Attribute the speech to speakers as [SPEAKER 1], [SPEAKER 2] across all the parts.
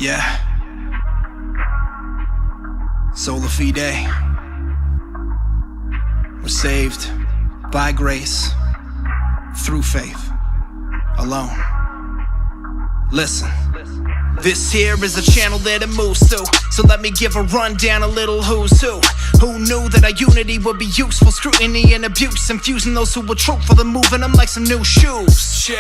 [SPEAKER 1] Yeah. Sola Fide. We're saved by grace, through faith, alone. Listen. This here is a channel that it moves to, so let me give a rundown, a little who's who. Who knew that our unity would be useful? Scrutiny and abuse, infusing those who were truthful and moving them like some new shoes. Yeah.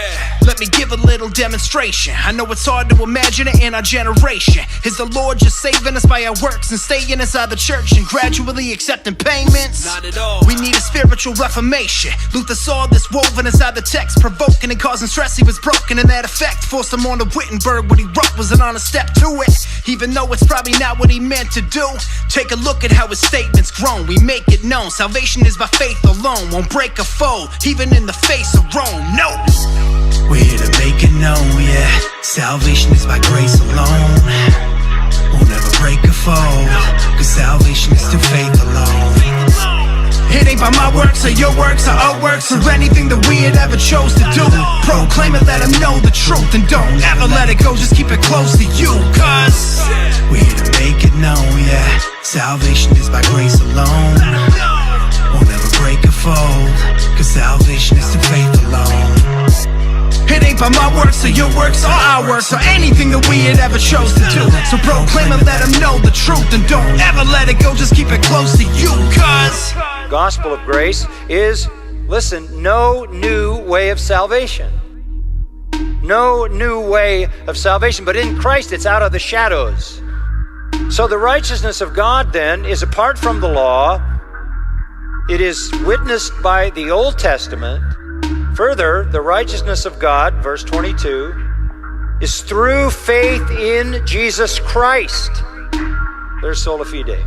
[SPEAKER 1] Let me give a little demonstration. I know it's hard to imagine it in our generation. Is the Lord just saving us by our works and staying inside the church and gradually accepting payments? Not at all. We need a spiritual reformation. Luther saw this woven inside the text, provoking and causing stress. He was broken, and that effect forced him on to Wittenberg. What he wrote was an honest step to it, even though it's probably not what he meant to do. Take a look at how his statement's grown. We make it known, salvation is by faith alone. Won't break a foe, even in the face of Rome. No, we're here to make it known, yeah. Salvation is by grace alone. We'll never break a foe, cause salvation is through faith alone. It ain't by my works or your works or our works or anything that we had ever chose to do. Proclaim it, let them know the truth, and don't ever let it go, just keep it close to you. Cause we're here to make it known, yeah. Salvation is by grace alone. We'll never break a fold, cause salvation is through faith alone. It ain't by my works or your works or our works or anything that we had ever chose to do. So proclaim it, let them know the truth, and don't ever let it go, just keep it close to you. Cause
[SPEAKER 2] gospel of grace is, listen, no new way of salvation. No new way of salvation, but in Christ it's out of the shadows. So the righteousness of God then is apart from the law. It is witnessed by the Old Testament. Further, the righteousness of God, verse 22, is through faith in Jesus Christ. There's sola fide.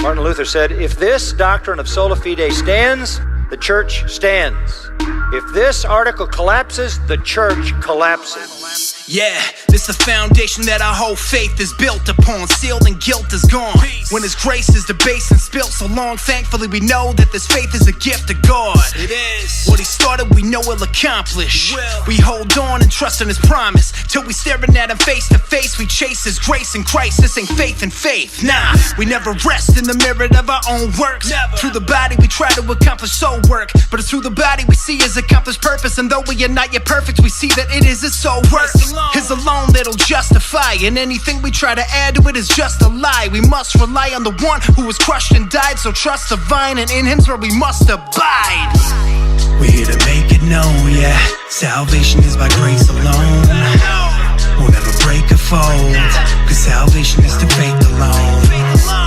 [SPEAKER 2] Martin Luther said, if this doctrine of sola fide stands, the church stands. If this article collapses, the church collapses. Yeah, this the foundation that our whole faith is built upon. Sealed and guilt is gone. When His grace is debased and spilt so long, thankfully we know that this faith is a gift of God. It is. What He started, we know He'll accomplish. We hold on and trust in His promise till we staring at Him face to face. We chase His grace in Christ. This ain't faith in faith. Nah, we never rest in the mirror of our own works. Through the body we try to accomplish soul work, but it's through the body we see His accomplished purpose. And though we are not yet perfect, we see that it is His soul work. His alone that'll justify, and anything we try to add to it is just a lie. We must rely on the one who was crushed and died, so trust the vine, and in Him's where we must abide. We're here to make it known, yeah. Salvation is by grace alone. We'll never break a fold, cause salvation is through faith alone.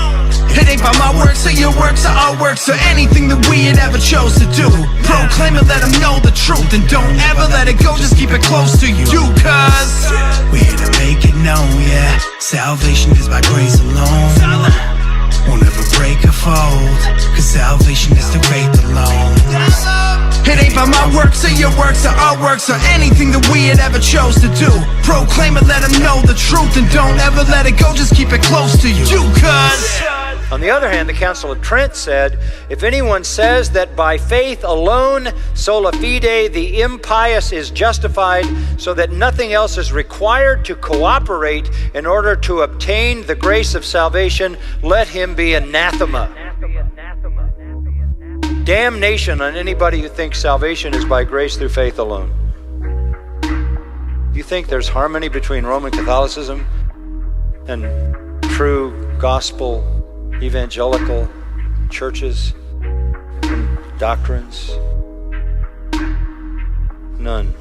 [SPEAKER 2] It ain't by my works or your works or our works or anything that we had ever chose to do. Proclaim it, let them know the truth, and don't ever let it go, just keep it close to you. Cause we're here to make it known, yeah. Salvation is by grace alone. We'll never break a fold, cause salvation is through faith alone. It ain't by my works or your works or our works or anything that we had ever chose to do. Proclaim it, let them know the truth, and don't ever let it go, just keep it close to you. Cause on the other hand, the Council of Trent said, if anyone says that by faith alone, sola fide, the impious is justified, so that nothing else is required to cooperate in order to obtain the grace of salvation, let him be anathema. Damnation on anybody who thinks salvation is by grace through faith alone. You think there's harmony between Roman Catholicism and true gospel evangelical churches and doctrines? None.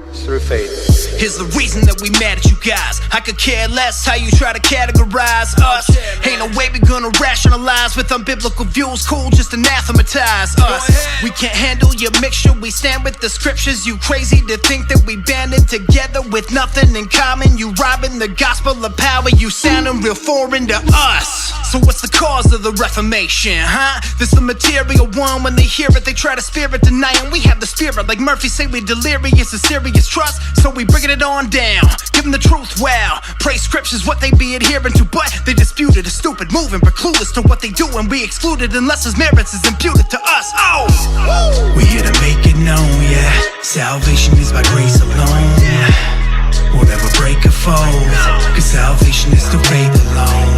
[SPEAKER 2] It's through faith.
[SPEAKER 1] Here's the reason that we mad at you guys. I could care less how you try to categorize us. Ain't no way we gonna rationalize with unbiblical views. Cool, just anathematize us. We can't handle your mixture. We stand with the scriptures. You crazy to think that we banded together with nothing in common. You robbing the gospel of power. You sounding real foreign to us. So what's the cause of the Reformation, huh? This the material one. When they hear it, they try to spirit deny. And we have the spirit, like Murphy say, we delirious and serious trust. So we bringing it on down, give them the truth, wow. Praise scriptures, what they be adhering to, but they disputed, is stupid, moving, but clueless to what they do, and we excluded unless His merits is imputed to us. Oh, we here to make it known, yeah. Salvation is by grace alone. fold, cause salvation is through faith alone.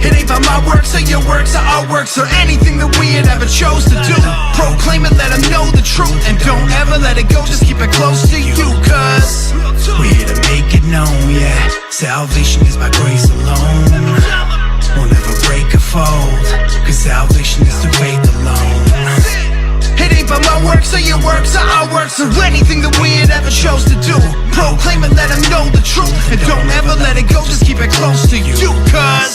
[SPEAKER 1] It ain't by my works or your works or our works or anything that we had ever chose to do. Proclaim it, let them know the truth, and don't ever let it go, just keep it close to you. Cause we're here to make it known, yeah, salvation is by grace alone. Won't ever break or fold, cause salvation is through faith alone. It ain't by my works or your works or our works or anything that we had ever chose to do. Proclaim it, let them know the truth, and don't ever let it go, just keep it close to you. Cause